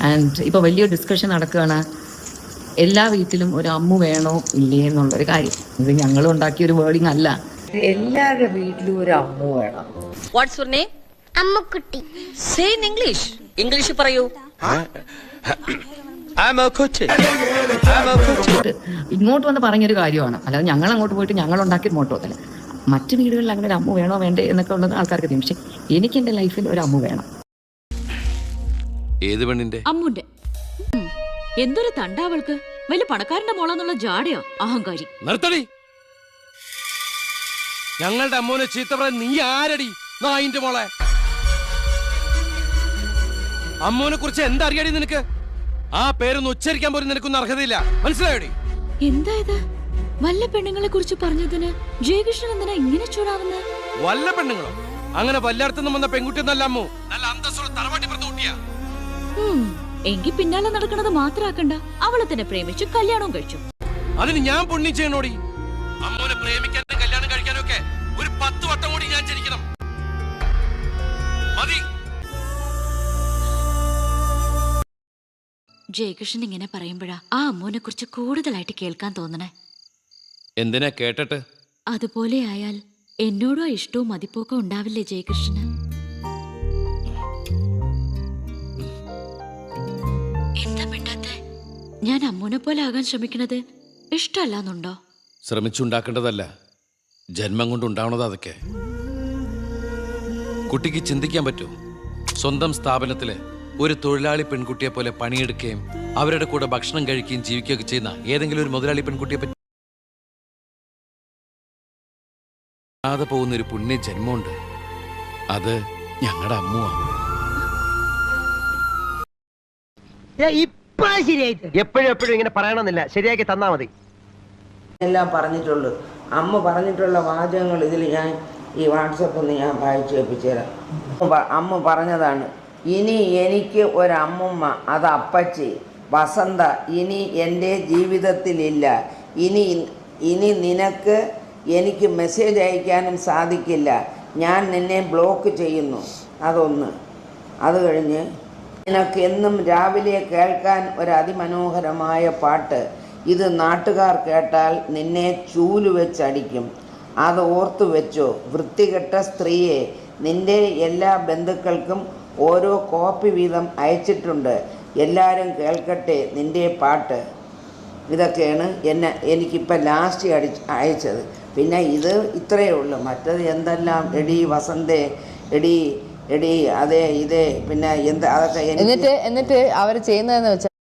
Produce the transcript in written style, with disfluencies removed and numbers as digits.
And ഇപ്പോൾ വലിയൊരു discussion നടക്കുകയാണ്, എല്ലാ വീട്ടിലും ഒരു അമ്മു വേണോ ഇല്ലേ എന്നുള്ളൊരു കാര്യം. ഇത് ഞങ്ങൾ ഉണ്ടാക്കിയൊരു വേർഡിങ് അല്ല. എല്ലാവരുടെ വീട്ടിലും ഒരു അമ്മു വേണം. What's your name? Ammukutty. Say in English. English പറയൂ. ഇങ്ങോട്ട് വന്ന് പറഞ്ഞൊരു കാര്യമാണ്, അല്ലാതെ ഞങ്ങൾ അങ്ങോട്ട് പോയിട്ട് ഞങ്ങൾ ഉണ്ടാക്കി ഇങ്ങോട്ട് വന്നില്ല. മറ്റു വീടുകളിൽ അങ്ങനെ ഒരു അമ്മു വേണോ വേണ്ടേ എന്നൊക്കെ ഉള്ളത് ആൾക്കാർക്ക് അറിയാം. പക്ഷെ എനിക്ക് എന്റെ ലൈഫിൽ ഒരു അമ്മു വേണം. ഏത് പെണ്ണിന്റെ? അമ്മുന്റെ. എന്തൊരു തണ്ടാവൾക്ക്, വലിയ പണക്കാരന്റെ മോളാന്നുള്ള ജാടയോ, അഹങ്കാരി. നിർത്തടി. ഞങ്ങളുടെ അമ്മൂനെ ചീത്ത പറയാൻ നീ ആരടി? നായിന്റെ മോളെ. അമ്മൂനെ കുറിച്ച് എന്തറിയാടി നിനക്ക്? ആ പേരൊന്ന് ഉച്ചരിക്കാൻ പോലും നിനക്കൊന്നും അർഹതയില്ല, മനസ്സിലായോടി? എന്താ ഇത്? വല്ല പെണ്ണുങ്ങളെ കുറിച്ച് പറഞ്ഞതിന് ജയകൃഷ്ണൻ എന്തിനാ ഇങ്ങനെ ചൂടാവുന്നത്? വല്ല പെണ്ണുങ്ങളോ? അങ്ങനെ വല്ലയിടത്തുനിന്നും വന്ന പെൺകുട്ടിയൊന്നല്ല അമ്മു. നല്ല അന്തസ്സുള്ള തറവാട്ടി പറഞ്ഞ കുട്ടിയാ. എങ്കി പിന്നാലെ നടക്കണത് മാത്രാക്കണ്ട, അവളെ തന്നെ പ്രേമിച്ചു കല്യാണം കഴിച്ചു. അതിന് ഞാൻ പുണ്യം ചെയ്യണോടി? അമ്മൂനെ പ്രേമിക്കാനും കല്യാണം കഴിക്കാനും ഒക്കെ ഒരു 10 വട്ടം കൂടി ഞാൻ ജനിക്കണം. മതി. ജയകൃഷ്ണൻ ഇങ്ങനെ പറയുമ്പോഴാ ആ അമ്മൂനെ കുറിച്ച് കൂടുതലായിട്ട് കേൾക്കാൻ തോന്നണേ. എന്തിനാ കേട്ടിട്ട്? അതുപോലെ ആയാൽ എന്നോടോ ഇഷ്ടവും മതിപ്പൊക്കെ ഉണ്ടാവില്ലേ ജയകൃഷ്ണന്? എന്താ മിണ്ടാത്തെ? ഞാൻ അമ്മൂനെ പോലെ ആകാൻ ശ്രമിക്കണത് ഇഷ്ടമല്ലാന്നുണ്ടോ? ശ്രമിച്ചുണ്ടാക്കേണ്ടതല്ല, ജന്മം കൊണ്ട് ഉണ്ടാവണത്. അതൊക്കെ കുട്ടിക്ക് ചിന്തിക്കാൻ പറ്റുമോ? സ്വന്തം സ്ഥാപനത്തില് ഒരു തൊഴിലാളി പെൺകുട്ടിയെ പോലെ പണിയെടുക്കുകയും അവരുടെ കൂടെ ഭക്ഷണം കഴിക്കുകയും ജീവിക്കുകയൊക്കെ ചെയ്യുന്ന ഏതെങ്കിലും ഒരു മുതലാളി പെൺകുട്ടിയെ പറ്റി ാതെ പോകുന്നൊരു പുണ്യ ജന്മമുണ്ട്. അത് ഞങ്ങളുടെ അമ്മുവാണ്. എപ്പോഴും ഇങ്ങനെ പറയണമെന്നില്ല, ശരിയാക്കി തന്നാ മതി. എല്ലാം പറഞ്ഞിട്ടുള്ളൂ. അമ്മ പറഞ്ഞിട്ടുള്ള വാചകങ്ങൾ ഇതിൽ ഞാൻ ഈ വാട്സപ്പിൽ നിന്ന് ഞാൻ വായിച്ചു കേൾപ്പിച്ചുതരാം. അമ്മ പറഞ്ഞതാണ്, ഇനി എനിക്ക് ഒരമ്മുമ്മ, അത് അപ്പച്ചി വസന്ത ഇനി എൻ്റെ ജീവിതത്തിലില്ല. ഇനി നിനക്ക് എനിക്ക് മെസ്സേജ് അയക്കാനും സാധിക്കില്ല. ഞാൻ നിന്നെ ബ്ലോക്ക് ചെയ്യുന്നു. അതൊന്ന്. അത് കഴിഞ്ഞ് നിനക്ക് എന്നും രാവിലെ കേൾക്കാൻ ഒരു അതിമനോഹരമായ പാട്ട്. ഇത് നാട്ടുകാർ കേട്ടാൽ നിന്നെ ചൂല് വെച്ചടിക്കും. അത് ഓർത്തു വെച്ചോ. വൃത്തികെട്ട സ്ത്രീയെ, നിൻ്റെ എല്ലാ ബന്ധുക്കൾക്കും ഓരോ കോപ്പി വീതം അയച്ചിട്ടുണ്ട്. എല്ലാവരും കേൾക്കട്ടെ നിൻ്റെ പാട്ട്. ഇതൊക്കെയാണ് എനിക്കിപ്പോൾ ലാസ്റ്റ് അയച്ചത്. പിന്നെ ഇത് ഇത്രയേ ഉള്ളൂ. മറ്റത് എന്തെല്ലാം എടി വസന്തേ, എടി അതേ ഇതേ, പിന്നെ എന്താ അതൊക്കെ. എന്നിട്ട് അവർ ചെയ്യുന്നതെന്ന് വെച്ചാൽ